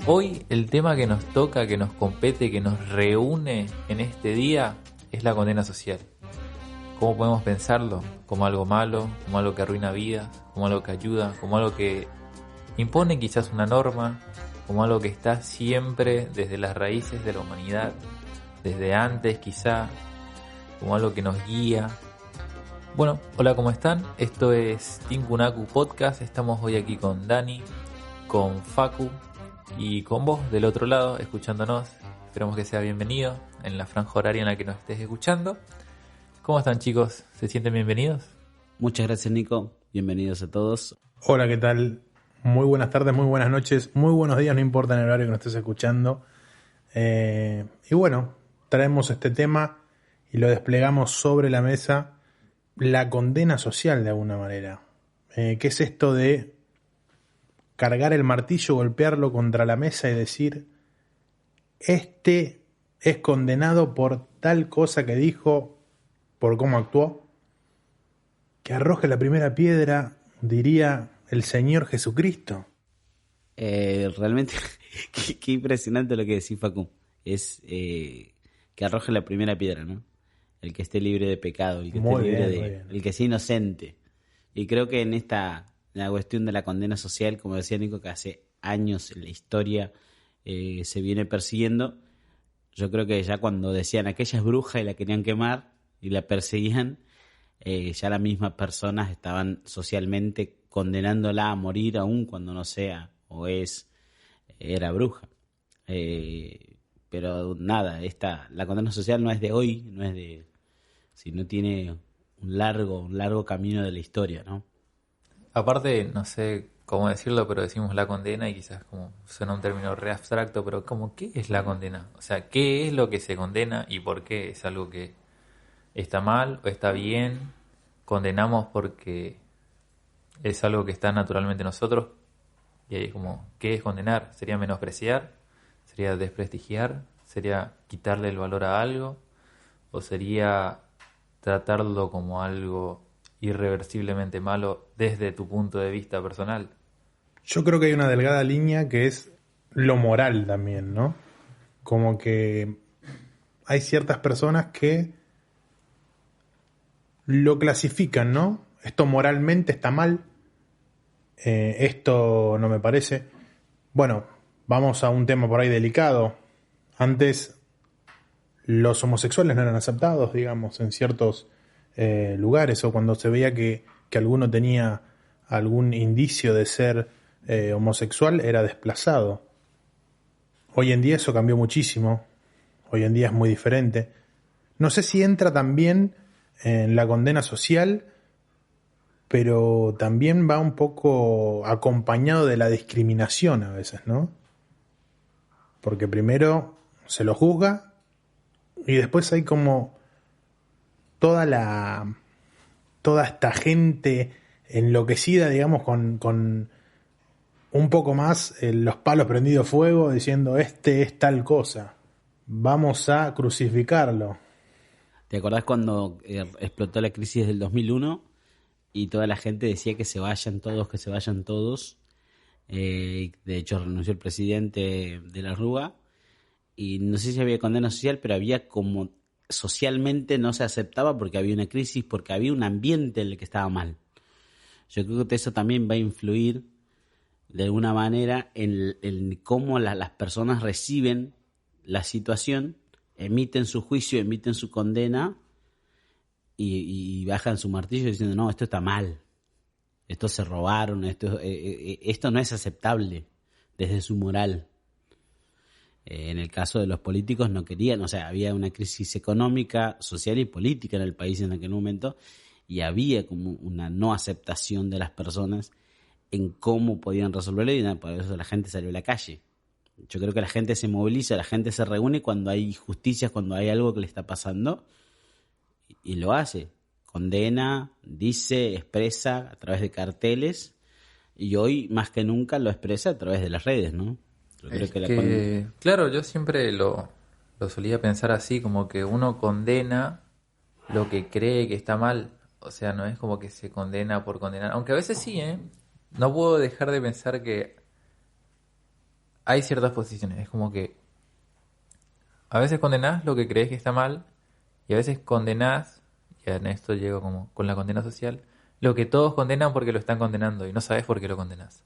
Hoy el tema que nos toca, que nos compete, que nos reúne en este día es la condena social. ¿Cómo podemos pensarlo? Como algo malo, como algo que arruina vidas, como algo que ayuda, como algo que impone quizás una norma, como algo que está siempre desde las raíces de la humanidad, desde antes quizá, como algo que nos guía. Bueno, hola, ¿cómo están? Esto es Tinkunaku Podcast. Estamos hoy aquí con Dani, con Facu y con vos del otro lado escuchándonos. Esperamos que sea bienvenido en la franja horaria en la que nos estés escuchando. ¿Cómo están, chicos? ¿Se sienten bienvenidos? Muchas gracias, Nico. Bienvenidos a todos. Hola, ¿qué tal? Muy buenas tardes, muy buenas noches, muy buenos días, no importa el horario que nos estés escuchando. Y bueno, traemos este tema y lo desplegamos sobre la mesa, la condena social de alguna manera. ¿Qué es esto de cargar el martillo, golpearlo contra la mesa y decir, este es condenado por tal cosa que dijo, por cómo actuó? Que arroje la primera piedra, diría el Señor Jesucristo. Realmente, qué impresionante lo que decís, Facu. Es que arroje la primera piedra, ¿no? El que esté libre de pecado, el que esté libre de, el que sea inocente. Y creo que en la cuestión de la condena social, como decía Nico, que hace años en la historia se viene persiguiendo. Yo creo que ya cuando decían aquella es bruja y la querían quemar y la perseguían, ya las mismas personas estaban socialmente condenándola a morir aún cuando no sea o era bruja. Pero nada, la condena social no es de hoy, sino tiene un largo camino de la historia, ¿no? Aparte, no sé cómo decirlo, pero decimos la condena y quizás como suena un término re abstracto, pero como ¿qué es la condena? O sea, ¿qué es lo que se condena y por qué? ¿Es algo que está mal o está bien? ¿Condenamos porque es algo que está naturalmente en nosotros? Y ahí es como, ¿qué es condenar? ¿Sería menospreciar? ¿Sería desprestigiar? ¿Sería quitarle el valor a algo? ¿O sería tratarlo como algo irreversiblemente malo desde tu punto de vista personal? Yo creo que hay una delgada línea que es lo moral también, ¿no? Como que hay ciertas personas que lo clasifican, ¿no? Esto moralmente está mal, esto no me parece. Bueno, vamos a un tema por ahí delicado. Antes los homosexuales no eran aceptados, digamos, en ciertos lugares, o cuando se veía que alguno tenía algún indicio de ser homosexual, era desplazado. Hoy en día eso cambió muchísimo. Hoy en día es muy diferente. No sé si entra también en la condena social, pero también va un poco acompañado de la discriminación a veces, ¿no? Porque primero se lo juzga y después hay como toda esta gente enloquecida, digamos, con un poco más los palos prendidos fuego, diciendo este es tal cosa, vamos a crucificarlo. ¿Te acordás cuando explotó la crisis del 2001 y toda la gente decía que se vayan todos, que se vayan todos? De hecho renunció el presidente de la Rúa y no sé si había condena social, pero había como socialmente no se aceptaba porque había una crisis, porque había un ambiente en el que estaba mal. Yo creo que eso también va a influir de alguna manera en cómo las personas reciben la situación, emiten su juicio, emiten su condena y bajan su martillo diciendo no, esto está mal, esto se robaron, esto no es aceptable desde su moral. En el caso de los políticos no querían, o sea, había una crisis económica, social y política en el país en aquel momento y había como una no aceptación de las personas en cómo podían resolverlo y por eso la gente salió a la calle. Yo creo que la gente se moviliza, la gente se reúne cuando hay injusticias, cuando hay algo que le está pasando y lo hace. Condena, dice, expresa a través de carteles y hoy más que nunca lo expresa a través de las redes, ¿no? Yo creo que claro, yo siempre lo solía pensar así, como que uno condena lo que cree que está mal. O sea, no es como que se condena por condenar. Aunque a veces sí, ¿eh? No puedo dejar de pensar que hay ciertas posiciones. Es como que a veces condenás lo que crees que está mal y a veces condenás, y en esto llego como con la condena social, lo que todos condenan porque lo están condenando y no sabes por qué lo condenás.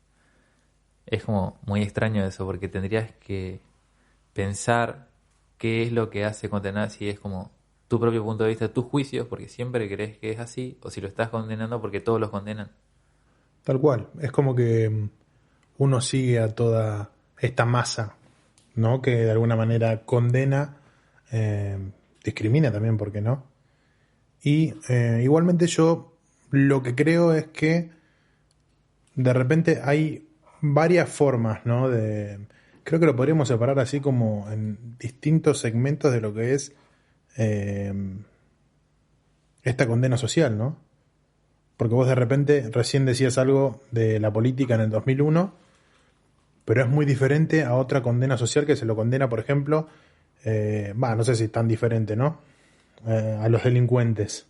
Es como muy extraño eso, porque tendrías que pensar qué es lo que hace condenar, si es como tu propio punto de vista, tus juicios, porque siempre crees que es así, o si lo estás condenando porque todos los condenan. Tal cual. Es como que uno sigue a toda esta masa, ¿no? Que de alguna manera condena, discrimina también, ¿por qué no? Y igualmente yo lo que creo es que de repente hay varias formas, ¿no? Creo que lo podríamos separar así como en distintos segmentos de lo que es eh, esta condena social, ¿no? Porque vos de repente recién decías algo de la política en el 2001, pero es muy diferente a otra condena social que se lo condena, por ejemplo, no sé si es tan diferente, ¿no? A los delincuentes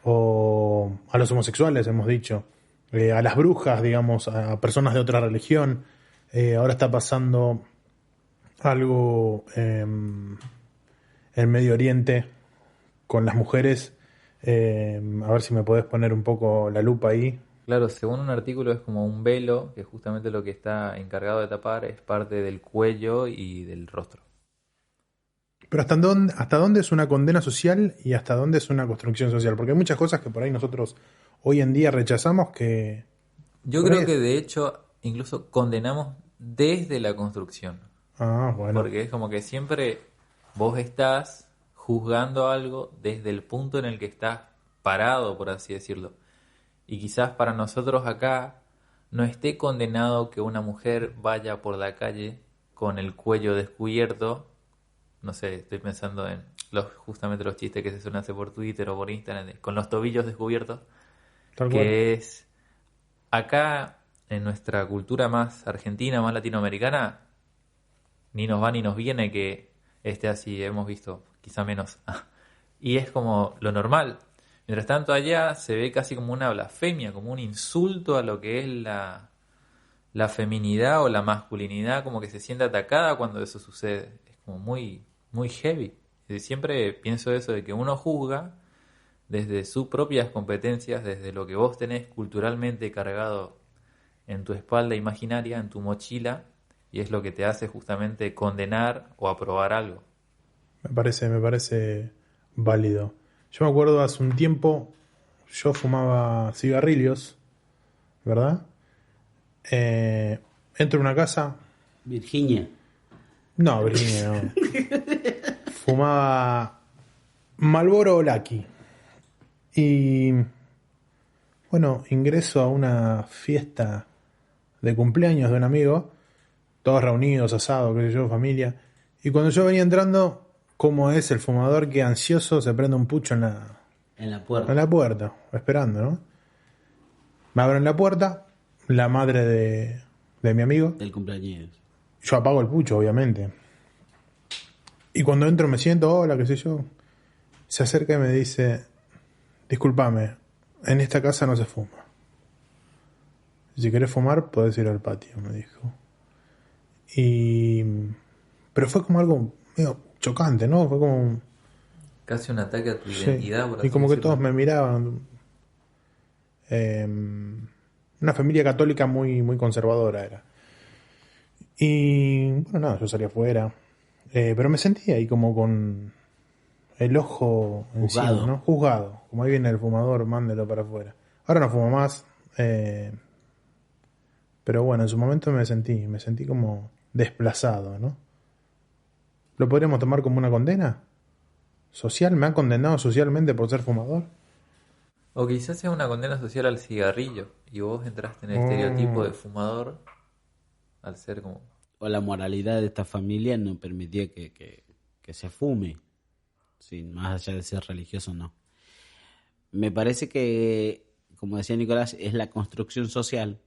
o a los homosexuales, hemos dicho, a las brujas, digamos, a personas de otra religión. Ahora está pasando algo en Medio Oriente con las mujeres. A ver si me podés poner un poco la lupa ahí. Claro, según un artículo es como un velo, que justamente lo que está encargado de tapar es parte del cuello y del rostro. Pero hasta dónde es una condena social y hasta dónde es una construcción social? Porque hay muchas cosas que por ahí nosotros hoy en día rechazamos que... Yo creo que de hecho incluso condenamos desde la construcción. Bueno. Porque es como que siempre vos estás juzgando algo desde el punto en el que estás parado, por así decirlo. Y quizás para nosotros acá no esté condenado que una mujer vaya por la calle con el cuello descubierto. No sé, estoy pensando en justamente los chistes que se suelen hacer por Twitter o por Instagram, con los tobillos descubiertos. Tal que cual. es acá en nuestra cultura más argentina, más latinoamericana, ni nos va ni nos viene que esté así, hemos visto quizá menos. Y es como lo normal. Mientras tanto allá se ve casi como una blasfemia, como un insulto a lo que es la feminidad o la masculinidad, como que se siente atacada cuando eso sucede. Es como muy, muy heavy. Y siempre pienso eso de que uno juzga desde sus propias competencias, desde lo que vos tenés culturalmente cargado en tu espalda imaginaria, en tu mochila, y es lo que te hace justamente condenar o aprobar algo. Me parece válido. Yo me acuerdo hace un tiempo, yo fumaba cigarrillos, ¿verdad? Entro en una casa. Virginia. No, Virginia, no. Fumaba Marlboro Lucky. Y bueno, ingreso a una fiesta de cumpleaños de un amigo, todos reunidos, asado, qué sé yo, familia. Y cuando yo venía entrando, ¿cómo es el fumador que ansioso se prende un pucho en la puerta? En la puerta, esperando, ¿no? Me abren la puerta, la madre de mi amigo. Del cumpleaños. Yo apago el pucho, obviamente. Y cuando entro me siento, hola, qué sé yo. Se acerca y me dice, discúlpame, en esta casa no se fuma. Si querés fumar, podés ir al patio, me dijo. Pero fue como algo medio chocante, ¿no? Fue como... Casi un ataque a tu identidad, por así y como que decirlo. todos me miraban. Una familia católica muy, muy conservadora era. Y bueno, nada, yo salí afuera. Pero me sentí ahí como con el ojo encima, Juzgado. ¿no? Juzgado. Como ahí viene el fumador, mándelo para afuera. Ahora no fumo más. Pero bueno, en su momento me sentí como desplazado, ¿no? ¿Lo podríamos tomar como una condena social? ¿Me han condenado socialmente por ser fumador? O quizás sea una condena social al cigarrillo y vos entraste en el estereotipo de fumador al ser como... O la moralidad de esta familia no permitía que se fume, sin más allá de ser religioso o no. Me parece que, como decía Nicolás, es la construcción social,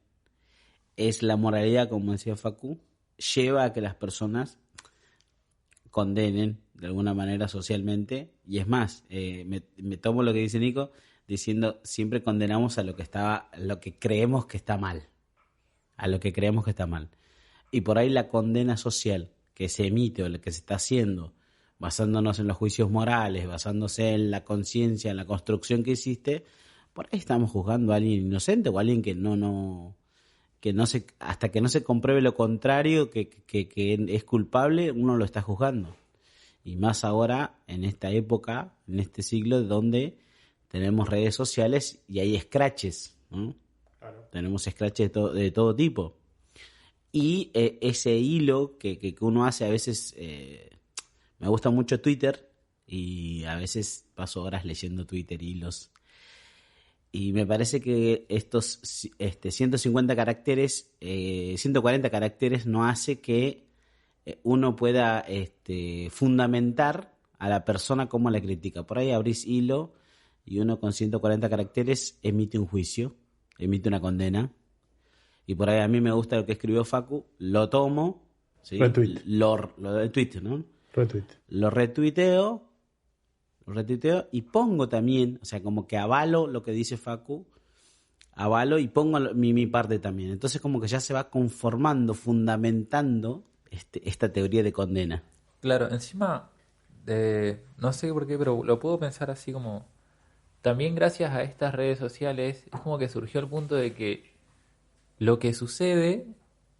es la moralidad, como decía Facu, lleva a que las personas condenen de alguna manera socialmente. Y es más, me tomo lo que dice Nico, diciendo siempre condenamos a lo que creemos que está mal. A lo que creemos que está mal. Y por ahí la condena social que se emite o la que se está haciendo, basándonos en los juicios morales, basándose en la conciencia, en la construcción que hiciste, por ahí estamos juzgando a alguien inocente o a alguien que no se, hasta que no se compruebe lo contrario, que es culpable, uno lo está juzgando. Y más ahora, en esta época, en este siglo, donde tenemos redes sociales y hay scratches, ¿no? Claro. Tenemos scratches de todo tipo. Y ese hilo que uno hace a veces, me gusta mucho Twitter y a veces paso horas leyendo Twitter hilos. Y me parece que estos 150 caracteres, 140 caracteres no hace que uno pueda fundamentar a la persona como la critica. Por ahí abrís hilo y uno con 140 caracteres emite un juicio, emite una condena. Y por ahí a mí me gusta lo que escribió Facu, lo tomo, ¿sí? Retweet. Lo de Twitter, ¿no? Retweet. Lo retuiteo y pongo también, o sea, como que avalo lo que dice Facu, avalo y pongo mi parte también. Entonces como que ya se va conformando, fundamentando esta teoría de condena. Claro, encima, no sé por qué, pero lo puedo pensar así como, también gracias a estas redes sociales, es como que surgió el punto de que lo que sucede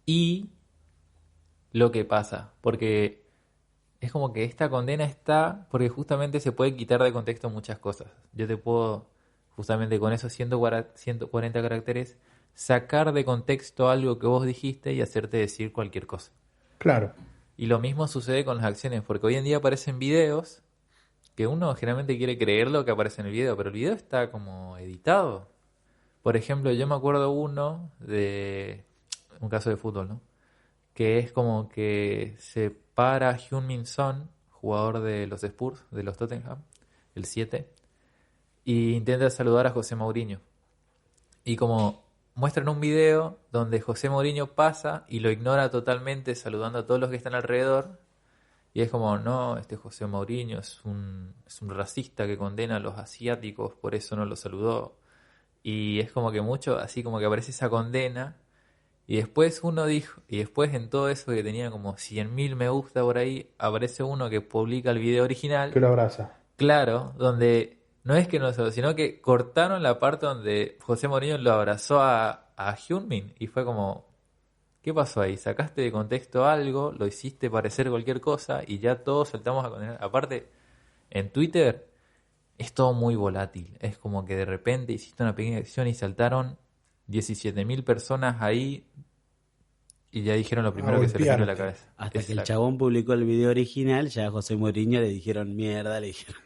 y lo que pasa, porque es como que esta condena está porque justamente se puede quitar de contexto muchas cosas. Yo te puedo, justamente con esos 140 caracteres, sacar de contexto algo que vos dijiste y hacerte decir cualquier cosa. Claro. Y lo mismo sucede con las acciones, porque hoy en día aparecen videos que uno generalmente quiere creer lo que aparece en el video, pero el video está como editado. Por ejemplo, yo me acuerdo uno de un caso de fútbol, ¿no? Que es como que se para Heung-min Son, jugador de los Spurs, de los Tottenham, el 7, y intenta saludar a José Mourinho. Y como muestran un video donde José Mourinho pasa y lo ignora totalmente saludando a todos los que están alrededor, y es como, no, este José Mourinho es un racista que condena a los asiáticos, por eso no lo saludó. Y es como que mucho, así como que aparece esa condena. Y después uno dijo, y después en todo eso que tenía como 100.000 me gusta por ahí, aparece uno que publica el video original. Que lo abraza. Claro, donde no es que no se lo, sino que cortaron la parte donde José Mourinho lo abrazó a Heung-min. Y fue como, ¿qué pasó ahí? Sacaste de contexto algo, lo hiciste parecer cualquier cosa y ya todos saltamos a condenar. Aparte, en Twitter es todo muy volátil. Es como que de repente hiciste una pequeña acción y saltaron 17.000 personas ahí y ya dijeron lo primero que se les vino a la cabeza. Hasta que el chabón publicó el video original, ya a José Mourinho le dijeron mierda, le dijeron.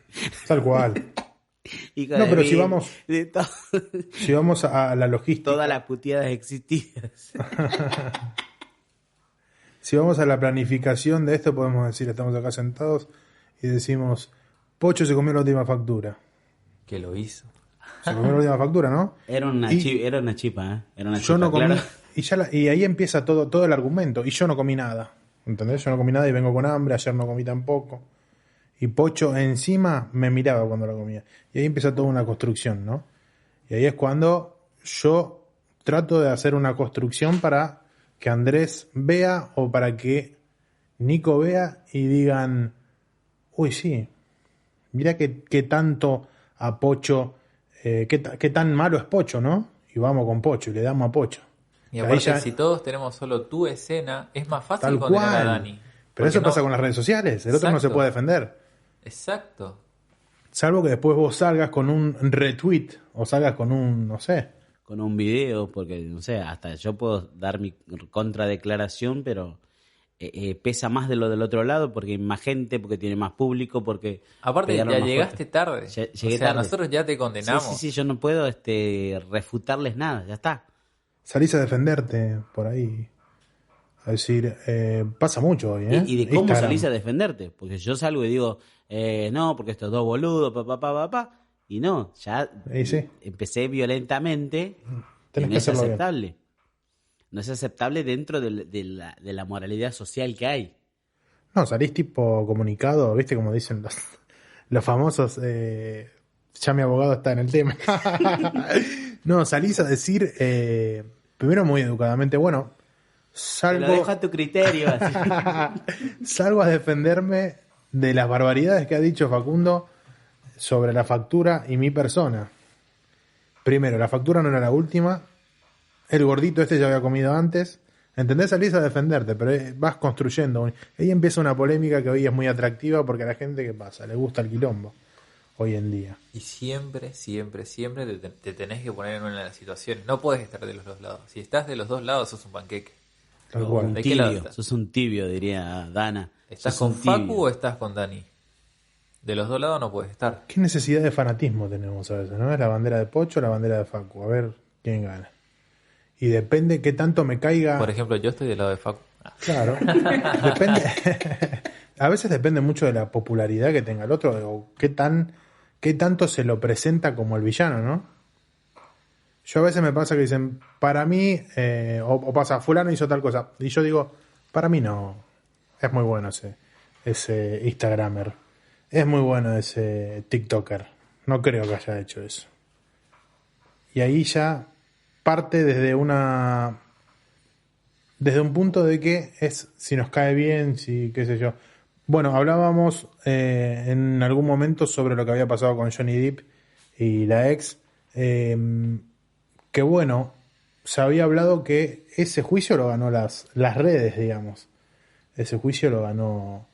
Tal cual. No, pero si vamos a la logística. Todas las puteadas existidas. Si vamos a la planificación de esto, podemos decir, estamos acá sentados y decimos, Pocho se comió la última factura. Que lo hizo. Se comió la última factura, ¿no? Era una chipa, ¿eh? Era una yo chipa, no comí, claro. y ahí empieza todo el argumento. Y yo no comí nada, ¿entendés? Yo no comí nada y vengo con hambre, ayer no comí tampoco. Y Pocho encima me miraba cuando la comía. Y ahí empieza toda una construcción, ¿no? Y ahí es cuando yo trato de hacer una construcción para que Andrés vea o para que Nico vea y digan, uy, sí, mirá que tanto a Pocho, qué tan malo es Pocho, ¿no? Y vamos con Pocho y le damos a Pocho. Y aparte, si todos tenemos solo tu escena, es más fácil tal condenar cual. a Dani. Pero eso pasa con las redes sociales, el otro no se puede defender. Exacto. Salvo que después vos salgas con un retweet o salgas con un, no sé. Con un video, porque, no sé, hasta yo puedo dar mi contradeclaración, pero pesa más de lo del otro lado, porque hay más gente, porque tiene más público, porque... Aparte, ya llegaste tarde. Llegué tarde. Nosotros ya te condenamos. Sí, yo no puedo refutarles nada, ya está. Salís a defenderte por ahí. A decir, pasa mucho hoy, ¿eh? ¿Y de cómo salís a defenderte? Porque yo salgo y digo, no, porque estos dos boludos, y no, ya empecé violentamente. Tenés no que es aceptable. Bien. No es aceptable dentro de la moralidad social que hay. No, salís tipo comunicado, ¿viste? Como dicen los famosos, ya mi abogado está en el tema. No, salís a decir, primero muy educadamente, bueno, Te lo dejo a tu criterio. Así. Salgo a defenderme de las barbaridades que ha dicho Facundo sobre la factura y mi persona. Primero, la factura no era la última. El gordito este ya había comido antes. ¿Entendés? Salís a defenderte, pero vas construyendo. Ahí empieza una polémica que hoy es muy atractiva porque a la gente, ¿qué pasa? Le gusta el quilombo hoy en día. Y siempre, siempre, siempre te tenés que poner en una de las situaciones. No puedes estar de los dos lados. Si estás de los dos lados, sos un panqueque. Tal cual. Un ¿De qué lado tibio. estás? Sos un tibio, diría Dana. ¿Estás Sos con un tibio. Facu o estás con Dani? De los dos lados no puedes estar. ¿Qué necesidad de fanatismo tenemos a veces? ¿No? Es la bandera de Pocho o la bandera de Facu. A ver quién gana. Y depende qué tanto me caiga. Por ejemplo, yo estoy del lado de Facu. Claro. Depende. A veces depende mucho de la popularidad que tenga el otro o qué tanto se lo presenta como el villano, ¿no? Yo a veces me pasa que dicen, para mí, o pasa, fulano hizo tal cosa. Y yo digo, para mí no. Es muy bueno ese Instagramer. Es muy bueno ese TikToker. No creo que haya hecho eso. Y ahí ya parte desde un punto de que es si nos cae bien, si qué sé yo. Bueno, hablábamos en algún momento sobre lo que había pasado con Johnny Depp y la ex. Que bueno, se había hablado que ese juicio lo ganó las redes, digamos. Ese juicio lo ganó,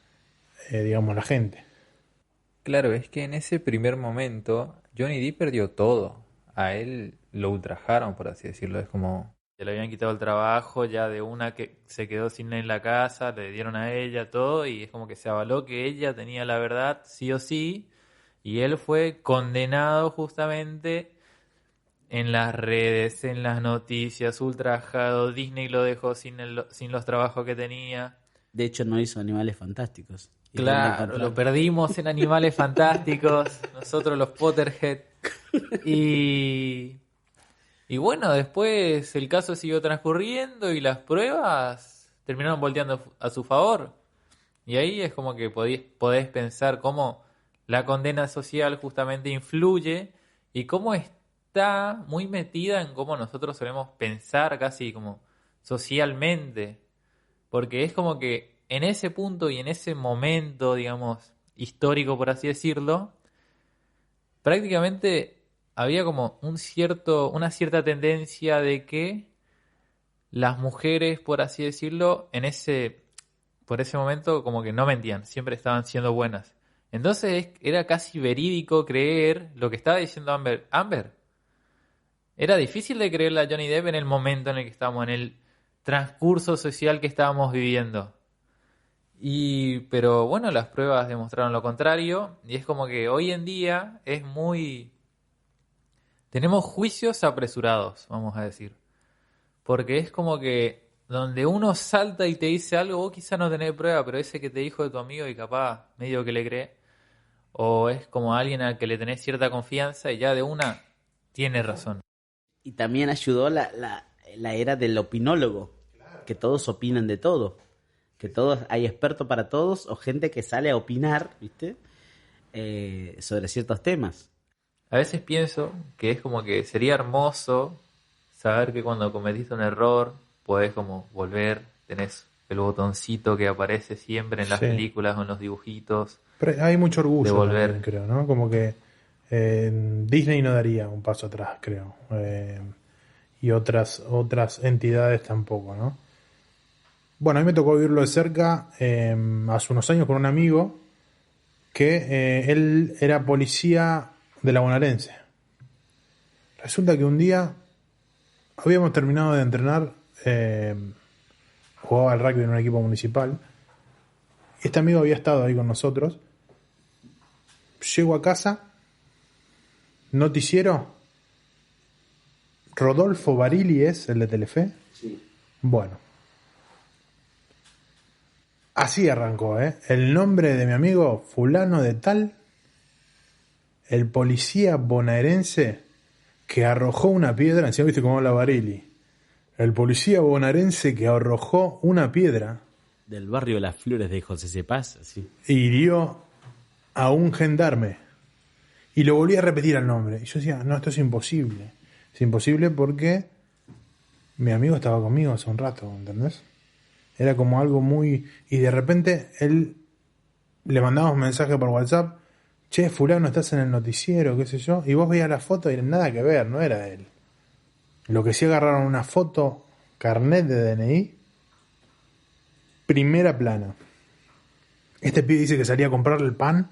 digamos, la gente. Claro, es que en ese primer momento Johnny Depp perdió todo. A él lo ultrajaron, por así decirlo. Es como se le habían quitado el trabajo, ya de una que se quedó sin en la casa, le dieron a ella todo y es como que se avaló que ella tenía la verdad sí o sí y él fue condenado justamente en las redes, en las noticias, ultrajado. Disney lo dejó sin los trabajos que tenía. De hecho, no hizo Animales Fantásticos. Y Claro, lo perdimos en Animales Fantásticos, nosotros los Potterhead. Y bueno, después el caso siguió transcurriendo y las pruebas terminaron volteando a su favor. Y ahí es como que podés pensar cómo la condena social justamente influye y cómo está muy metida en cómo nosotros solemos pensar casi como socialmente. Porque es como que en ese punto y en ese momento, digamos, histórico por así decirlo, prácticamente había como una cierta tendencia de que las mujeres, por así decirlo, por ese momento como que no mentían, siempre estaban siendo buenas. Entonces era casi verídico creer lo que estaba diciendo Amber. Era difícil de creerle a Johnny Depp en el momento en el que estábamos, en el transcurso social que estábamos viviendo. Pero bueno, las pruebas demostraron lo contrario y es como que hoy en día tenemos juicios apresurados, vamos a decir. Porque es como que donde uno salta y te dice algo, vos quizás no tenés prueba, pero ese que te dijo de tu amigo y capaz medio que le cree, o es como alguien al que le tenés cierta confianza y ya de una tiene razón. Y también ayudó la era del opinólogo, que todos opinan de todo, que hay expertos para todos o gente que sale a opinar, ¿viste? Sobre ciertos temas. A veces pienso que es como que sería hermoso saber que cuando cometiste un error podés como volver, tenés el botoncito que aparece siempre en las películas o en los dibujitos. Pero hay mucho orgullo de volver. También, creo, ¿no? Como que Disney no daría un paso atrás, creo. Y otras entidades tampoco, ¿no? Bueno, a mí me tocó vivirlo de cerca hace unos años con un amigo que él era policía de la bonaerense. Resulta que un día habíamos terminado de entrenar, jugaba al rugby en un equipo municipal. Este amigo había estado ahí con nosotros. Llego a casa, noticiero, Rodolfo Barili es el de Telefe. Sí. Bueno, así arrancó, ¿eh? El nombre de mi amigo fulano de tal, el policía bonaerense que arrojó una piedra, encima viste cómo habla Barili, el policía bonaerense que arrojó una piedra Del barrio de Las Flores de José Cepaz, sí. e hirió a un gendarme. Y lo volví a repetir al nombre. Y yo decía, no, esto es imposible. Es imposible porque mi amigo estaba conmigo hace un rato, ¿entendés? Era como algo muy... Y de repente él le mandaba un mensaje por WhatsApp, che, fulano, estás en el noticiero, qué sé yo, y vos veías la foto y nada que ver, no era él. Lo que sí agarraron una foto, carnet de DNI, primera plana. Este pibe dice que salía a comprarle el pan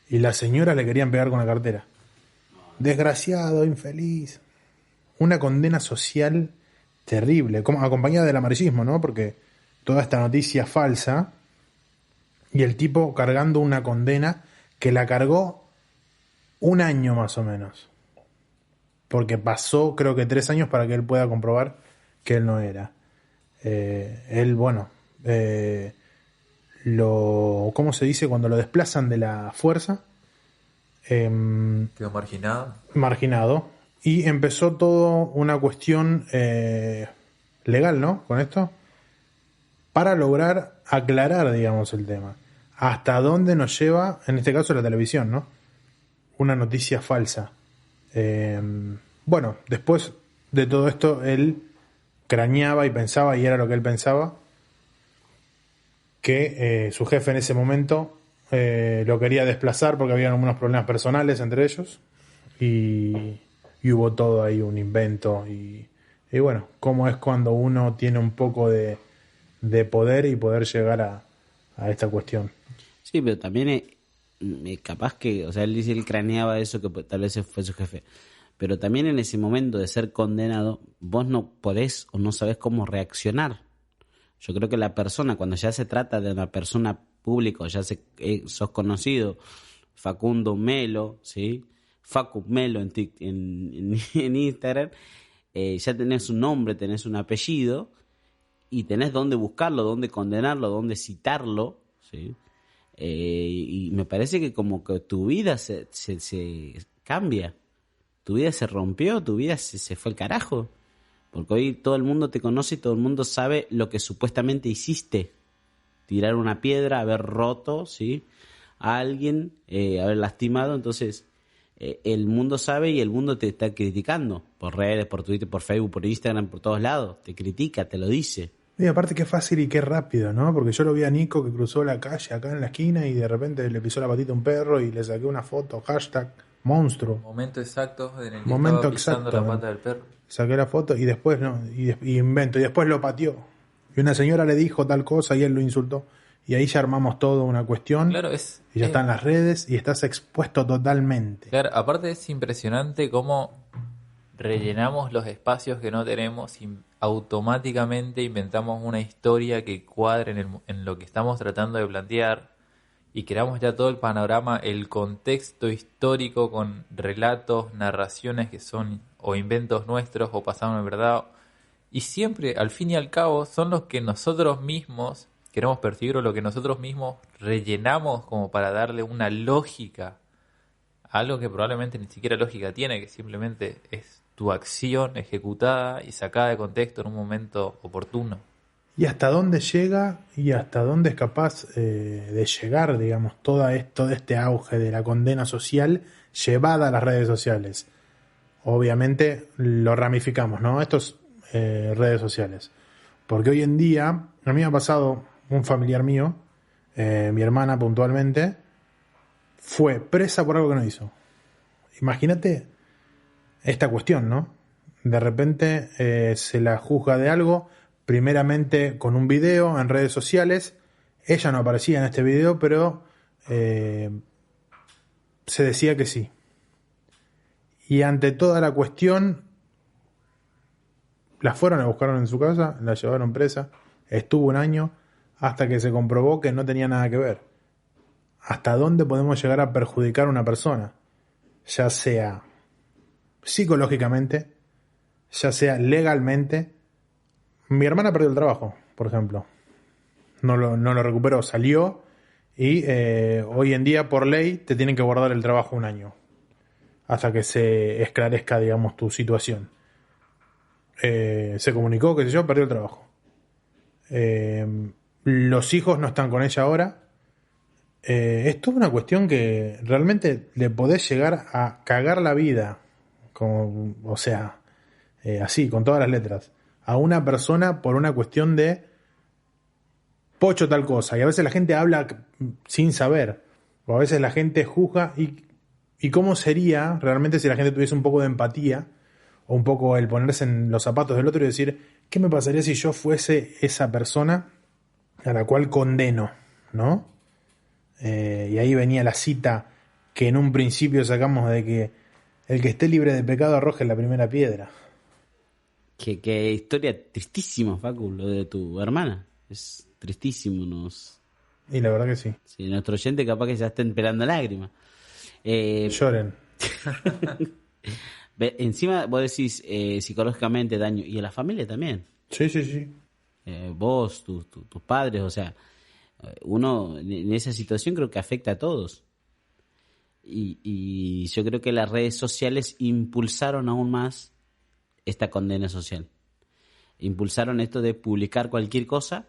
y la señora le querían pegar con la cartera. Desgraciado, infeliz. Una condena social terrible, como acompañada del amarillismo, ¿no? Porque toda esta noticia falsa y el tipo cargando una condena que la cargó un año más o menos. Porque pasó creo que 3 años para que él pueda comprobar que él no era. Él, bueno, ¿cómo se dice? Cuando lo desplazan de la fuerza. Quedó marginado. Marginado. Y empezó todo una cuestión legal, ¿no? Con esto. Para lograr aclarar, digamos, el tema. Hasta dónde nos lleva, en este caso, la televisión, ¿no? Una noticia falsa. Bueno, después de todo esto, él craneaba y pensaba, y era lo que él pensaba, que su jefe en ese momento lo quería desplazar porque había algunos problemas personales entre ellos, y hubo todo ahí un invento, y bueno, cómo es cuando uno tiene un poco de poder y poder llegar a esta cuestión. Sí, pero también capaz que, o sea, él dice, él craneaba eso, que tal vez fue su jefe. Pero también en ese momento de ser condenado, vos no podés o no sabés cómo reaccionar. Yo creo que la persona, cuando ya se trata de una persona pública, sos conocido, Facundo Melo, ¿sí? Facu Melo en Instagram, ya tenés un nombre, tenés un apellido y tenés dónde buscarlo, dónde condenarlo, dónde citarlo, ¿sí? Y me parece que como que tu vida se cambia. Tu vida se rompió, tu vida se fue al carajo. Porque hoy todo el mundo te conoce y todo el mundo sabe lo que supuestamente hiciste. Tirar una piedra, haber roto, ¿sí? A alguien, haber lastimado. Entonces, el mundo sabe y el mundo te está criticando. Por redes, por Twitter, por Facebook, por Instagram, por todos lados. Te critica, te lo dice. Y aparte qué fácil y qué rápido, ¿no? Porque yo lo vi a Nico que cruzó la calle acá en la esquina y de repente le pisó la patita a un perro y le saqué una foto, hashtag monstruo. Momento exacto en el que Momento estaba pisando exacto, la pata del perro. Saqué la foto y después no, y invento, y después lo pateó. Y una señora le dijo tal cosa y él lo insultó. Y ahí ya armamos todo una cuestión. Claro, y ya está en las redes y estás expuesto totalmente. Claro, aparte es impresionante cómo rellenamos los espacios que no tenemos y automáticamente inventamos una historia que cuadre en lo que estamos tratando de plantear y creamos ya todo el panorama, el contexto histórico con relatos, narraciones que son o inventos nuestros o pasaron en verdad, y siempre al fin y al cabo son los que nosotros mismos queremos percibir o lo que nosotros mismos rellenamos como para darle una lógica a algo que probablemente ni siquiera lógica tiene, que simplemente es tu acción ejecutada y sacada de contexto en un momento oportuno. Y hasta dónde llega y hasta dónde es capaz de llegar, digamos, todo este auge de la condena social llevada a las redes sociales. Obviamente lo ramificamos, ¿no? Estos redes sociales. Porque hoy en día, a mí me ha pasado un familiar mío, mi hermana puntualmente, fue presa por algo que no hizo. Imagínate esta cuestión, ¿no? De repente se la juzga de algo, primeramente con un video en redes sociales. Ella no aparecía en este video, pero se decía que sí. Y ante toda la cuestión, la fueron a buscar en su casa, la llevaron presa, estuvo un año, hasta que se comprobó que no tenía nada que ver. ¿Hasta dónde podemos llegar a perjudicar a una persona? Ya sea psicológicamente, ya sea legalmente. Mi hermana perdió el trabajo, por ejemplo. No lo recuperó, salió y hoy en día por ley te tienen que guardar el trabajo un año hasta que se esclarezca, digamos, tu situación. Se comunicó, qué sé yo, perdió el trabajo. Los hijos no están con ella ahora. Es toda una cuestión que realmente le podés llegar a cagar la vida, como, o sea, así, con todas las letras, a una persona por una cuestión de Pocho tal cosa, y a veces la gente habla sin saber, o a veces la gente juzga, y cómo sería realmente si la gente tuviese un poco de empatía, o un poco el ponerse en los zapatos del otro y decir, ¿qué me pasaría si yo fuese esa persona a la cual condeno, ¿no? Y ahí venía la cita que en un principio sacamos de que el que esté libre de pecado arroje la primera piedra. Qué historia tristísima, Facu, lo de tu hermana. Es tristísimo. Y la verdad que sí. Sí, nuestro oyente capaz que ya estén pelando lágrimas. Lloren. Encima vos decís psicológicamente daño, y a la familia también. Sí. Vos, tus padres, o sea, uno en esa situación creo que afecta a todos. Y yo creo que las redes sociales impulsaron aún más esta condena social. Impulsaron esto de publicar cualquier cosa,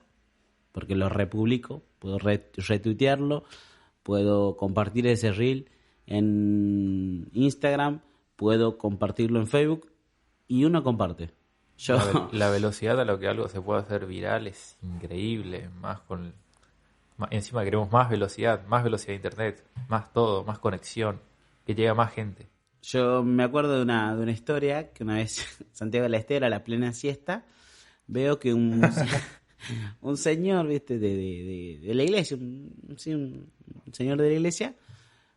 porque lo republico, puedo retuitearlo, puedo compartir ese reel en Instagram, puedo compartirlo en Facebook, y uno comparte. La velocidad a lo que algo se puede hacer viral es increíble, encima queremos más velocidad de internet, más todo, más conexión, que llegue a más gente. Yo me acuerdo de una historia que una vez Santiago del Estero, a la plena siesta, veo que un señor, ¿viste? de la iglesia, un señor de la iglesia,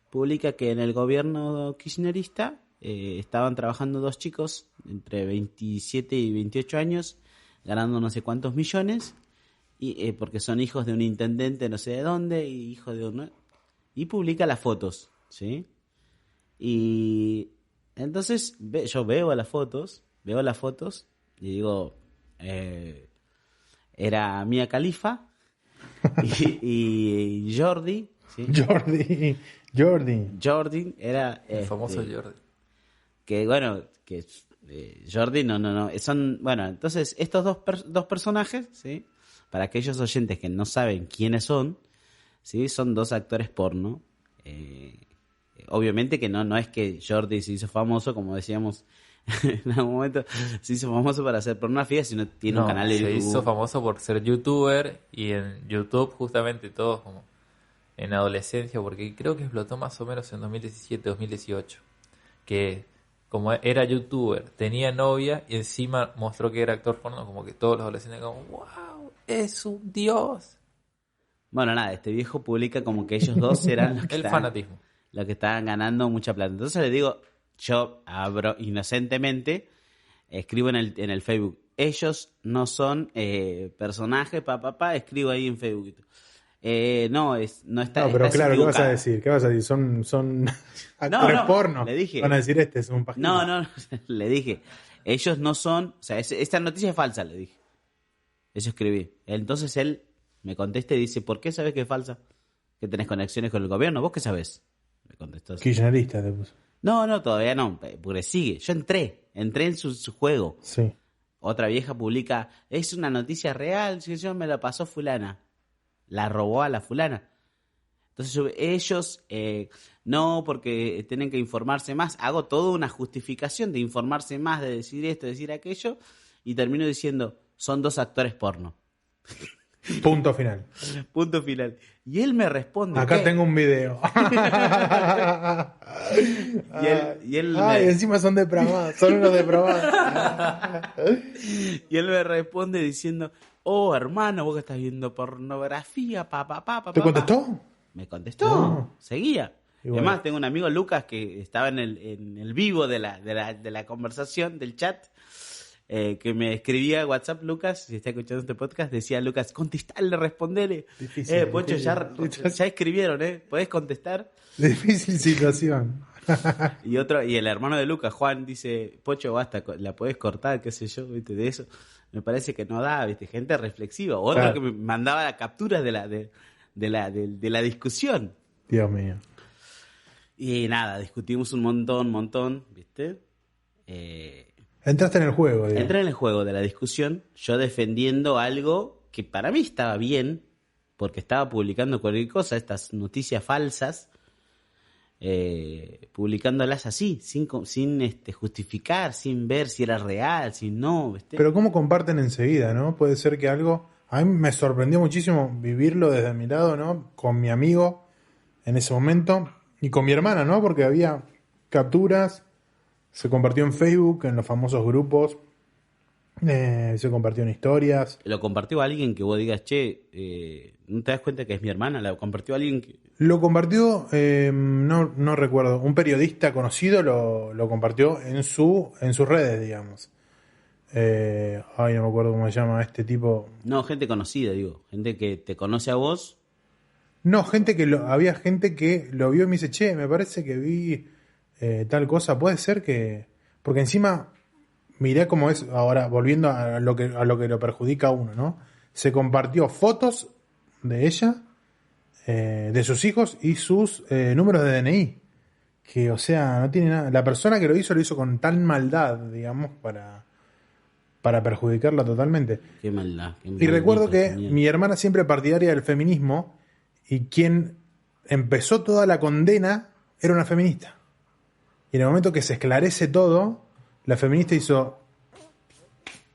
publica que en el gobierno kirchnerista estaban trabajando dos chicos entre 27 y 28 años, ganando no sé cuántos millones, y porque son hijos de un intendente no sé de dónde, y publica las fotos, ¿sí? Y entonces yo veo las fotos y digo, era Mia Khalifa y Jordi, ¿sí? Jordi era el famoso Jordi. Que bueno, que Jordi no son, bueno, entonces estos dos personajes, ¿sí? Para aquellos oyentes que no saben quiénes son, ¿sí? Son dos actores porno. Obviamente que no es que Jordi se hizo famoso, como decíamos en algún momento, se hizo famoso para hacer pornografía, sino tiene un canal de YouTube. Se hizo famoso por ser youtuber, y en YouTube justamente todos como en adolescencia, porque creo que explotó más o menos en 2017, 2018, que como era youtuber, tenía novia y encima mostró que era actor porno, como que todos los adolescentes como, wow, es un dios. Bueno, nada, este viejo publica como que ellos dos eran los que fanatismo. Los que estaban ganando mucha plata. Entonces le digo, yo abro inocentemente, escribo en el Facebook, ellos no son personajes, escribo ahí en Facebook. No está. No, pero está claro, ¿qué vas a equivocado. decir? ¿Qué vas a decir? Son actores porno. Le dije. Van a decir es un pagino. No, le dije, ellos no son, o sea, esta noticia es falsa, le dije. Eso escribí. Entonces él me contesta y dice, ¿por qué sabes que es falsa? ¿Que tenés conexiones con el gobierno? ¿Vos qué sabés? Me contestó así. Kirchnerista te puso. No, todavía no, porque sigue. Yo entré en su juego. Sí. Otra vieja publica, es una noticia real, si yo me la pasó fulana. La robó a la fulana. Entonces ellos, no, porque tienen que informarse más. Hago toda una justificación de informarse más, de decir esto, de decir aquello, y termino diciendo, son dos actores porno. Punto final. Punto final. Y él me responde. Acá ¿qué? tengo un video. y él encima son depravados, son unos depravados. Y él me responde diciendo, oh, hermano, vos que estás viendo pornografía, ¿Te contestó? Me contestó, No. Seguía. Y bueno. Además, tengo un amigo, Lucas, que estaba en el vivo de la conversación, del chat, que me escribía WhatsApp. Lucas, si está escuchando este podcast, decía, Lucas, contestale, respondele. Pocho, ya escribieron, ¿podés contestar? Difícil situación. Y el hermano de Lucas, Juan, dice, Pocho, basta, la podés cortar, qué sé yo, ¿viste? De eso me parece que no da, ¿viste? Gente reflexiva. Otro Claro. que me mandaba la captura de la discusión. Dios mío. Y nada, discutimos un montón, ¿viste? Entraste en el juego, digo. Entré en el juego de la discusión, yo defendiendo algo que para mí estaba bien, porque estaba publicando cualquier cosa, estas noticias falsas, publicándolas así, sin justificar, sin ver si era real, si no, ¿viste? Pero cómo comparten enseguida, ¿no? Puede ser que algo a mí me sorprendió muchísimo vivirlo desde mi lado, ¿no? Con mi amigo en ese momento y con mi hermana, ¿no? Porque había capturas, se compartió en Facebook, en los famosos grupos, se compartió en historias. ¿Lo compartió alguien que vos digas, che, no te das cuenta que es mi hermana? ¿Lo compartió alguien que...? Lo compartió, no recuerdo, un periodista conocido lo compartió en sus redes, digamos. No me acuerdo cómo se llama este tipo. No, gente conocida, digo. Gente que te conoce a vos. No, había gente que lo vio y me dice, che, me parece que vi tal cosa. Puede ser que... Porque encima, mirá cómo es, ahora volviendo a lo que lo perjudica a uno, ¿no? Se compartió fotos de ella, de sus hijos y sus números de DNI. Que, o sea, no tiene nada. La persona que lo hizo con tal maldad, digamos, para perjudicarla totalmente. Qué maldad. Y recuerdo que mi hermana siempre partidaria del feminismo y quien empezó toda la condena era una feminista. Y en el momento que se esclarece todo, la feminista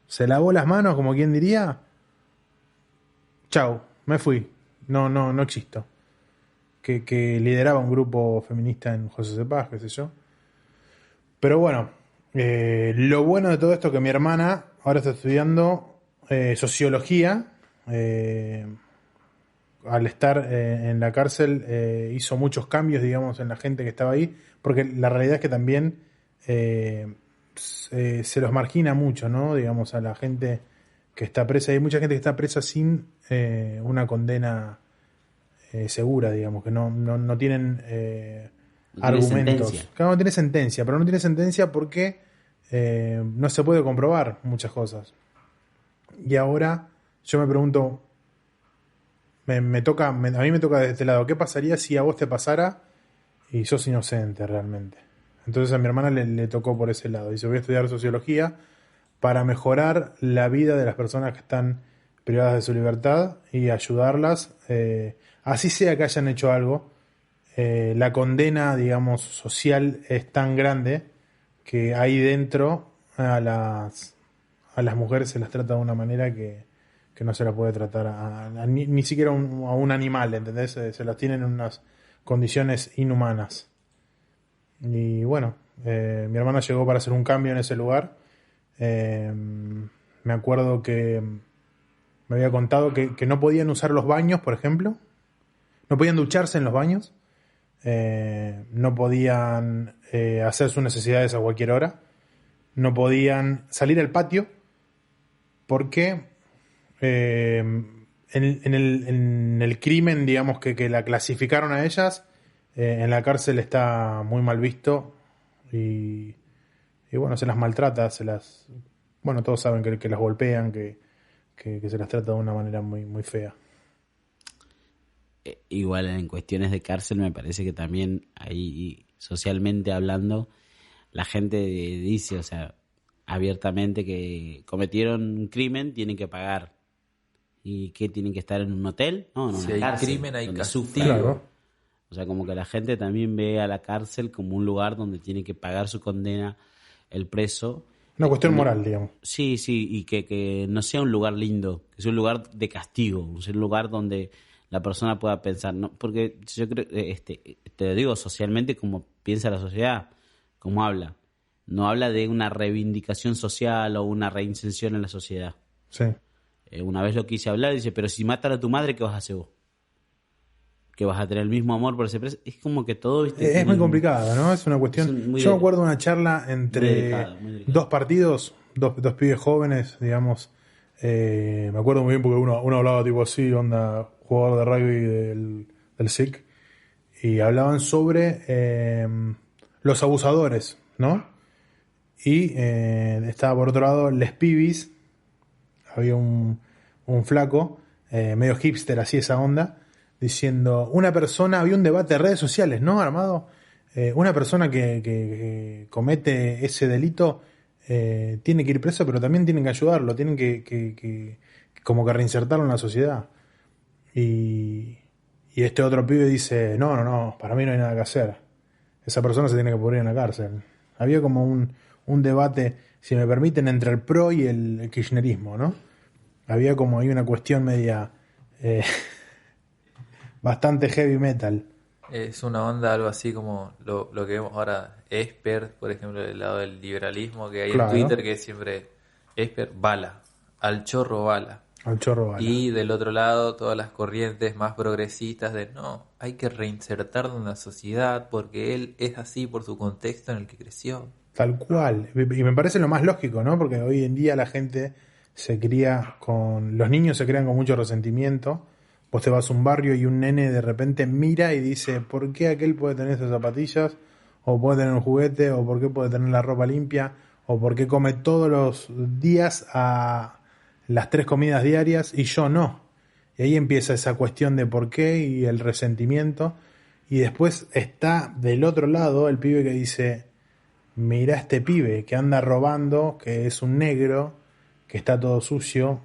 se lavó las manos, como quien diría, chau, me fui, no existo. Que lideraba un grupo feminista en José C. Paz, qué sé yo. Pero bueno, lo bueno de todo esto es que mi hermana ahora está estudiando sociología. Al estar en la cárcel hizo muchos cambios, digamos, en la gente que estaba ahí, porque la realidad es que también se los margina mucho, ¿no? Digamos, a la gente que está presa. Hay mucha gente que está presa sin una condena segura, digamos, que no tienen argumentos. Claro, no tiene sentencia, pero no tiene sentencia porque no se puede comprobar muchas cosas. Y ahora yo me pregunto, a mí me toca de este lado, ¿qué pasaría si a vos te pasara y sos inocente realmente? Entonces a mi hermana le tocó por ese lado. Dice, voy a estudiar sociología para mejorar la vida de las personas que están privadas de su libertad y ayudarlas, así sea que hayan hecho algo. La condena, digamos, social es tan grande que ahí dentro a las mujeres se las trata de una manera que no se la puede tratar ni siquiera a un animal, ¿entendés? Se las tienen en unas condiciones inhumanas. Y bueno, mi hermana llegó para hacer un cambio en ese lugar. Me acuerdo que me había contado que no podían usar los baños, por ejemplo. No podían ducharse en los baños. No podían hacer sus necesidades a cualquier hora. No podían salir al patio porque en el crimen, digamos, que la clasificaron a ellas, en la cárcel está muy mal visto y bueno, se las maltrata, bueno, todos saben que las golpean, que se las trata de una manera muy, muy fea. Igual en cuestiones de cárcel me parece que también ahí, socialmente hablando, la gente dice, o sea, abiertamente que cometieron un crimen, tienen que pagar. ¿Y qué? ¿Tienen que estar en un hotel? No, en una si hay cárcel, crimen hay donde castigo. sufren. Claro. O sea, como que la gente también ve a la cárcel como un lugar donde tiene que pagar su condena el preso. Una cuestión moral, digamos. Sí, y que no sea un lugar lindo, que sea un lugar de castigo, sea un lugar donde la persona pueda pensar, ¿no? Porque yo creo, te digo socialmente como piensa la sociedad, como habla. No habla de una reivindicación social o una reinserción en la sociedad. Sí. Una vez lo quise hablar, dice, pero si matan a tu madre, ¿qué vas a hacer vos? ¿Que vas a tener el mismo amor por ese preso? Es como que todo, ¿viste? Es muy complicado, ¿no? Es una cuestión... Yo me acuerdo de una charla entre muy delicado. dos partidos, dos pibes jóvenes, digamos. Me acuerdo muy bien porque uno hablaba tipo así, onda jugador de rugby del SIC, y hablaban sobre los abusadores, ¿no? Y estaba por otro lado les pibis, había un flaco, medio hipster, así esa onda, diciendo, había un debate de redes sociales, ¿no? Armado, una persona que comete ese delito tiene que ir preso, pero también tienen que ayudarlo, tienen que como que reinsertarlo en la sociedad. Y este otro pibe dice, no, para mí no hay nada que hacer. Esa persona se tiene que pudrir en la cárcel. Había como un debate, si me permiten, entre el PRO y el kirchnerismo, ¿no? había como ahí una cuestión media bastante heavy metal. Es una onda algo así como lo que vemos ahora, Esper, por ejemplo, del lado del liberalismo que hay Claro. en Twitter, que es siempre Esper, bala, al chorro bala. Al chorro bala. Y del otro lado, todas las corrientes más progresistas de no, hay que reinsertarlo en la sociedad porque él es así por su contexto en el que creció. Tal cual. Y me parece lo más lógico, ¿no? Porque hoy en día la gente se cría con... Los niños se crían con mucho resentimiento. Vos te vas a un barrio y un nene de repente mira y dice, ¿por qué aquel puede tener esas zapatillas? O puede tener un juguete, o por qué puede tener la ropa limpia, o por qué come todos los días a las 3 comidas diarias y yo no. Y ahí empieza esa cuestión de por qué y el resentimiento. Y después está del otro lado el pibe que dice, mirá este pibe que anda robando, que es un negro, que está todo sucio.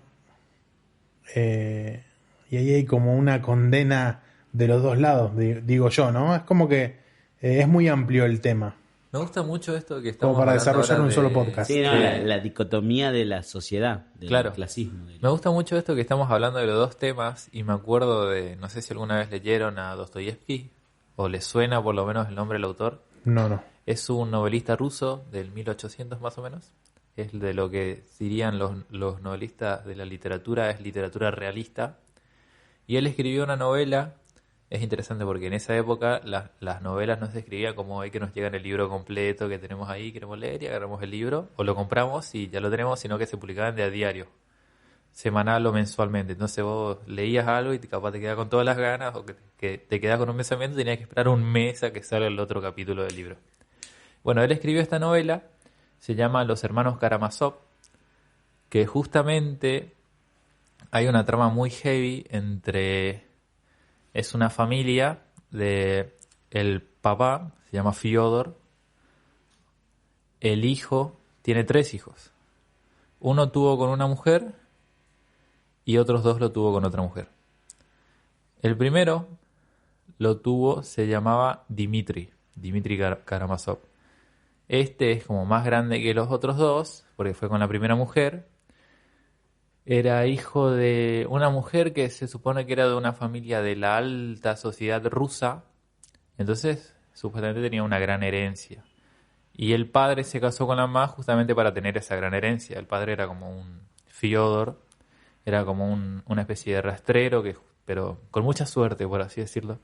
Y ahí hay como una condena de los dos lados, digo yo, ¿no? Es como que es muy amplio el tema. Me gusta mucho esto que estamos Como para hablando desarrollar ahora un solo podcast. Sí, no, Sí. la dicotomía de la sociedad, del Claro. clasismo. Me gusta mucho esto que estamos hablando de los dos temas y me acuerdo de, no sé si alguna vez leyeron a Dostoyevsky o les suena por lo menos el nombre del autor. No. Es un novelista ruso del 1800 más o menos. Es de lo que dirían los novelistas de la literatura, es literatura realista. Y él escribió una novela, es interesante porque en esa época las novelas no se escribían como hoy que nos llega en el libro completo que tenemos ahí, queremos leer y agarramos el libro, o lo compramos y ya lo tenemos, sino que se publicaban de a diario, semanal o mensualmente. Entonces vos leías algo y capaz te quedabas con todas las ganas, o que te quedabas con un pensamiento y tenías que esperar un mes a que salga el otro capítulo del libro. Bueno, él escribió esta novela, se llama Los hermanos Karamazov, que justamente hay una trama muy heavy entre... Es una familia de... El papá se llama Fyodor, el hijo tiene 3 hijos. Uno tuvo con una mujer y otros 2 lo tuvo con otra mujer. El primero lo tuvo, se llamaba Dmitri Karamazov. Este es como más grande que los otros 2, porque fue con la primera mujer. Era hijo de una mujer que se supone que era de una familia de la alta sociedad rusa. Entonces, supuestamente tenía una gran herencia. Y el padre se casó con la mamá justamente para tener esa gran herencia. El padre era como un Fyodor, era como una especie de rastrero, pero con mucha suerte, por así decirlo.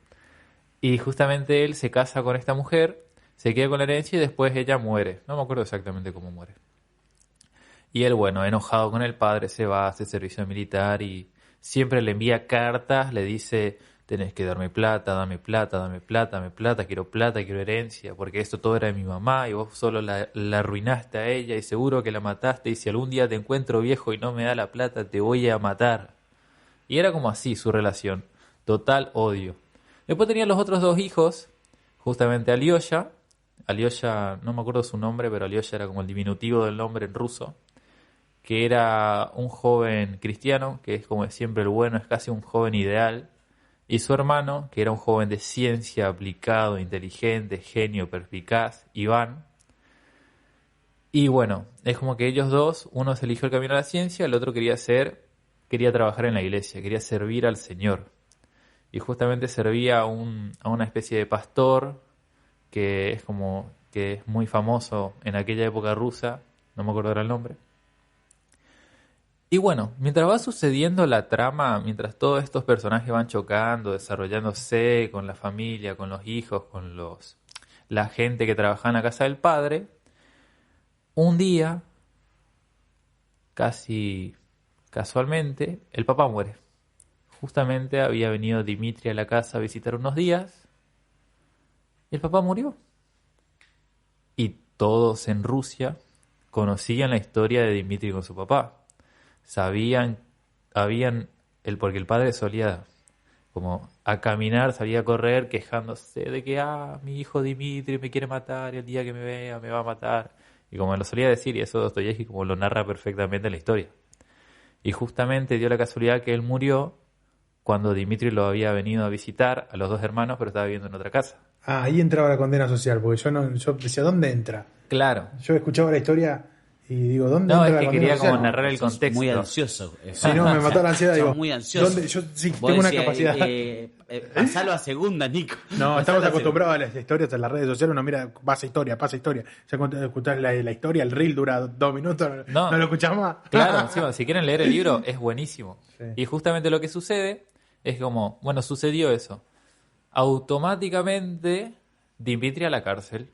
Y justamente él se casa con esta mujer, se queda con la herencia y después ella muere. No me acuerdo exactamente cómo muere. Y él, bueno, enojado con el padre, se va, hace servicio militar y siempre le envía cartas, le dice, tenés que darme plata, dame plata, dame plata, dame plata, quiero herencia, porque esto todo era de mi mamá y vos solo la arruinaste a ella y seguro que la mataste y si algún día te encuentro viejo y no me da la plata, te voy a matar. Y era como así su relación, total odio. Después tenía los otros 2 hijos, justamente Alyosha, no me acuerdo su nombre, pero Alyosha era como el diminutivo del nombre en ruso, que era un joven cristiano, que es como siempre el bueno, es casi un joven ideal, y su hermano, que era un joven de ciencia, aplicado, inteligente, genio, perspicaz, Iván. Y bueno, es como que ellos 2, uno se eligió el camino a la ciencia, el otro quería trabajar en la iglesia, quería servir al Señor. Y justamente servía a una especie de pastor, que es muy famoso en aquella época rusa, no me acuerdo ahora el nombre. Y bueno, mientras va sucediendo la trama, mientras todos estos personajes van chocando, desarrollándose con la familia, con los hijos, con la gente que trabaja en la casa del padre, un día, casi casualmente, el papá muere. Justamente había venido Dmitri a la casa a visitar unos días y el papá murió. Y todos en Rusia conocían la historia de Dmitri con su papá. Porque el padre solía como a caminar, salía a correr quejándose de que mi hijo Dmitri me quiere matar y el día que me vea me va a matar. Y como lo solía decir, y eso Dostoyevsky como lo narra perfectamente en la historia. Y justamente dio la casualidad que él murió cuando Dmitri lo había venido a visitar a los 2 hermanos, pero estaba viviendo en otra casa. Ahí entraba la condena social, porque yo decía, ¿dónde entra? Claro. Yo escuchaba la historia y digo, ¿dónde No, entra es la que condena quería social? como narrar el Sos contexto. muy ansioso. Si no, me mató la ansiedad, Sos digo, muy ansioso. ¿dónde? Yo sí Vos tengo una decías, capacidad. pasalo a segunda, Nico. No, Pasalo estamos a acostumbrados a las historias en las redes sociales. Uno mira, pasa historia. Ya cuando escuchás la historia, el reel dura 2 minutos, no lo escuchás más. Claro, encima, si quieren leer el libro, es buenísimo. Sí. Y justamente lo que sucede es como, bueno, sucedió eso. Automáticamente, Dimitri a la cárcel.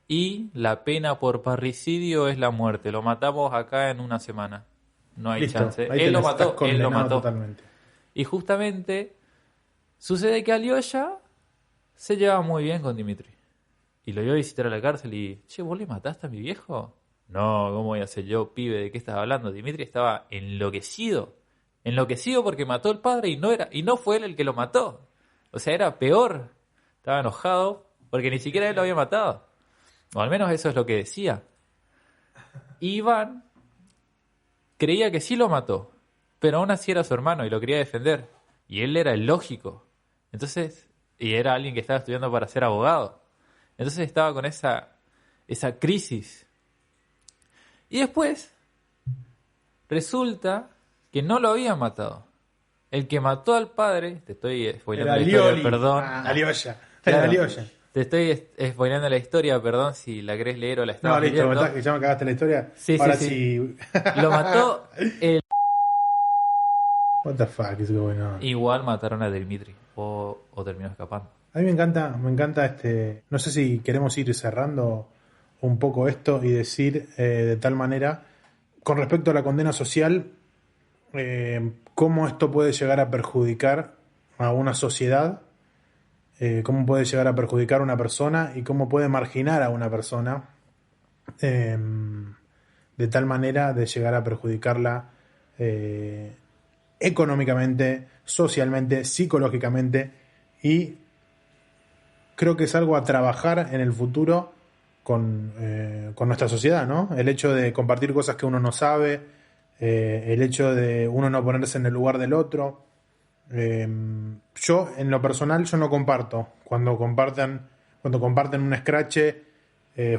Y la pena por parricidio es la muerte. Lo matamos acá en una semana. No hay Listo, chance. ahí Él lo estás mató, él lo condenado mató. totalmente. Y justamente sucede que Alyosha se lleva muy bien con Dimitri. Y lo iba a visitar a la cárcel y, che, ¿vos le mataste a mi viejo? No, ¿cómo voy a ser yo, pibe? ¿De qué estás hablando? Dimitri estaba enloquecido. Enloquecido porque mató al padre y no fue él el que lo mató. O sea, era peor. Estaba enojado porque ni siquiera él lo había matado. O al menos eso es lo que decía. Y Iván creía que sí lo mató, pero aún así era su hermano y lo quería defender. Y él era el lógico. Entonces, y era alguien que estaba estudiando para ser abogado. Entonces estaba con esa crisis. Y después, resulta que no lo habían matado. El que mató al padre, te estoy spoileando la historia, perdón. Alyosha. Claro. Alyosha. Te estoy spoileando la historia, perdón si la querés leer o la No, estabas listo, leyendo. que ya me cagaste la historia. Sí, Ahora sí. sí. Lo mató el... What the fuck is going on? Igual mataron a Dimitri o terminó escapando. A mí me encanta no sé si queremos ir cerrando un poco esto y decir de tal manera, con respecto a la condena social, cómo esto puede llegar a perjudicar a una sociedad, cómo puede llegar a perjudicar a una persona y cómo puede marginar a una persona de tal manera de llegar a perjudicarla económicamente, socialmente, psicológicamente, y creo que es algo a trabajar en el futuro con nuestra sociedad, ¿no? El hecho de compartir cosas que uno no sabe, el hecho de uno no ponerse en el lugar del otro. Yo, en lo personal, yo no comparto. Cuando comparten un scratch,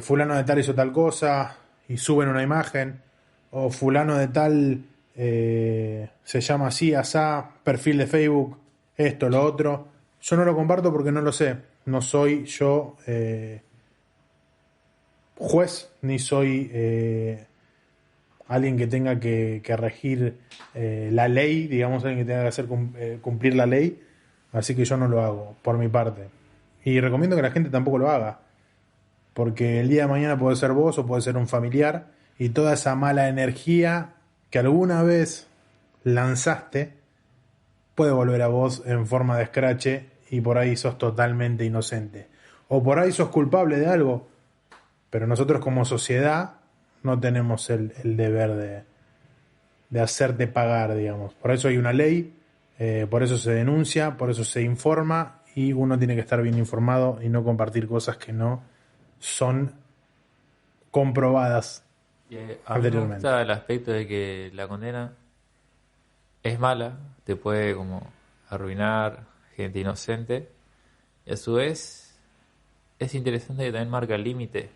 fulano de tal hizo tal cosa y suben una imagen, o fulano de tal se llama así, asá, perfil de Facebook, esto, lo otro. Yo no lo comparto porque no lo sé. No soy yo juez, ni soy alguien que tenga que regir la ley, digamos, alguien que tenga que hacer cumplir la ley. Así que yo no lo hago, por mi parte. Y recomiendo que la gente tampoco lo haga. Porque el día de mañana puede ser vos o puede ser un familiar. Y toda esa mala energía que alguna vez lanzaste puede volver a vos en forma de escrache y por ahí sos totalmente inocente. O por ahí sos culpable de algo, pero nosotros como sociedad no tenemos el deber de hacerte pagar, digamos. Por eso hay una ley, por eso se denuncia, por eso se informa y uno tiene que estar bien informado y no compartir cosas que no son comprobadas A mí me gusta el aspecto de que la condena es mala, te puede como arruinar gente inocente, y a su vez es interesante que también marca el límite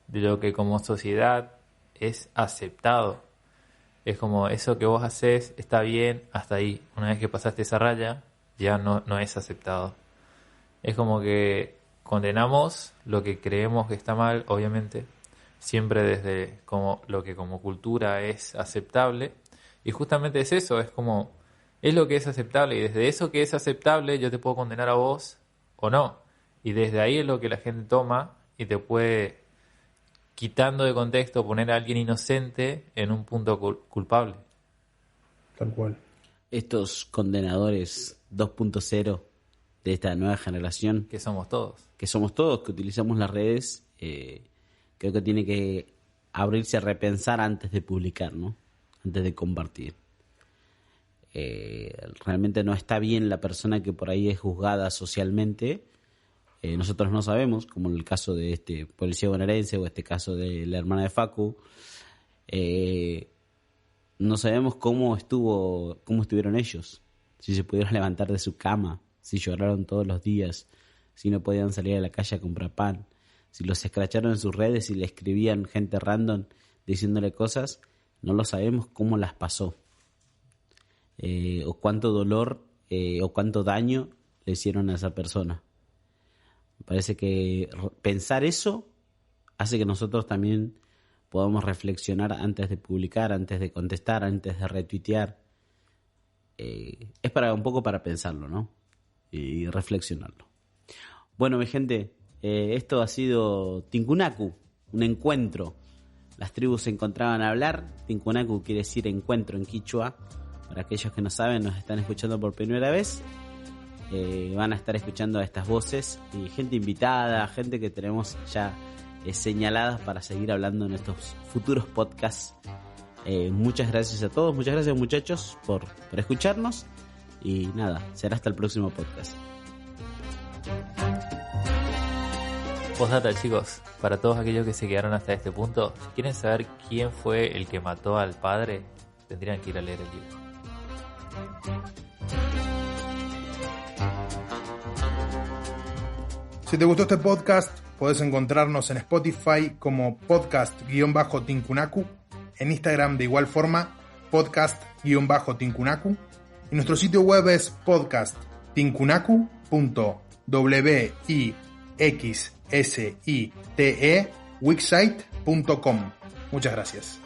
de lo que como sociedad es aceptado. Es como eso que vos haces está bien hasta ahí. Una vez que pasaste esa raya, ya no es aceptado. Es como que condenamos lo que creemos que está mal, obviamente, siempre desde como lo que como cultura es aceptable, y justamente es eso, es como es lo que es aceptable, y desde eso que es aceptable yo te puedo condenar a vos o no, y desde ahí es lo que la gente toma y te puede, quitando de contexto, poner a alguien inocente en un punto culpable. Tal cual. Estos condenadores 2.0 de esta nueva generación, Que somos todos. que utilizamos las redes, creo que tiene que abrirse a repensar antes de publicar, ¿no? Antes de compartir. Realmente no está bien la persona que por ahí es juzgada socialmente. Nosotros no sabemos, como en el caso de este policía bonaerense o este caso de la hermana de Facu, no sabemos cómo estuvieron ellos, si se pudieron levantar de su cama, si lloraron todos los días, si no podían salir a la calle a comprar pan, si los escracharon en sus redes y le escribían gente random diciéndole cosas, no lo sabemos cómo las pasó. O cuánto dolor o cuánto daño le hicieron a esa persona. Me parece que pensar eso hace que nosotros también podamos reflexionar antes de publicar, antes de contestar, antes de retuitear. Es un poco para pensarlo, ¿no? Y reflexionarlo. Bueno, mi gente, esto ha sido Tincunacu, un encuentro. Las tribus se encontraban a hablar. Tincunacu quiere decir encuentro en quichua. Para aquellos que no saben, nos están escuchando por primera vez. Van a estar escuchando a estas voces y gente invitada, gente que tenemos ya señaladas para seguir hablando en estos futuros podcasts. Muchas gracias a todos, muchas gracias muchachos por escucharnos y nada, será hasta el próximo podcast. Postdata, chicos, para todos aquellos que se quedaron hasta este punto, si quieren saber quién fue el que mató al padre, tendrían que ir a leer el libro. Si te gustó este podcast, podés encontrarnos en Spotify como podcast-tincunacu, en Instagram de igual forma, podcast-tincunacu, y nuestro sitio web es podcasttincunacu.wixsite.com. Muchas gracias.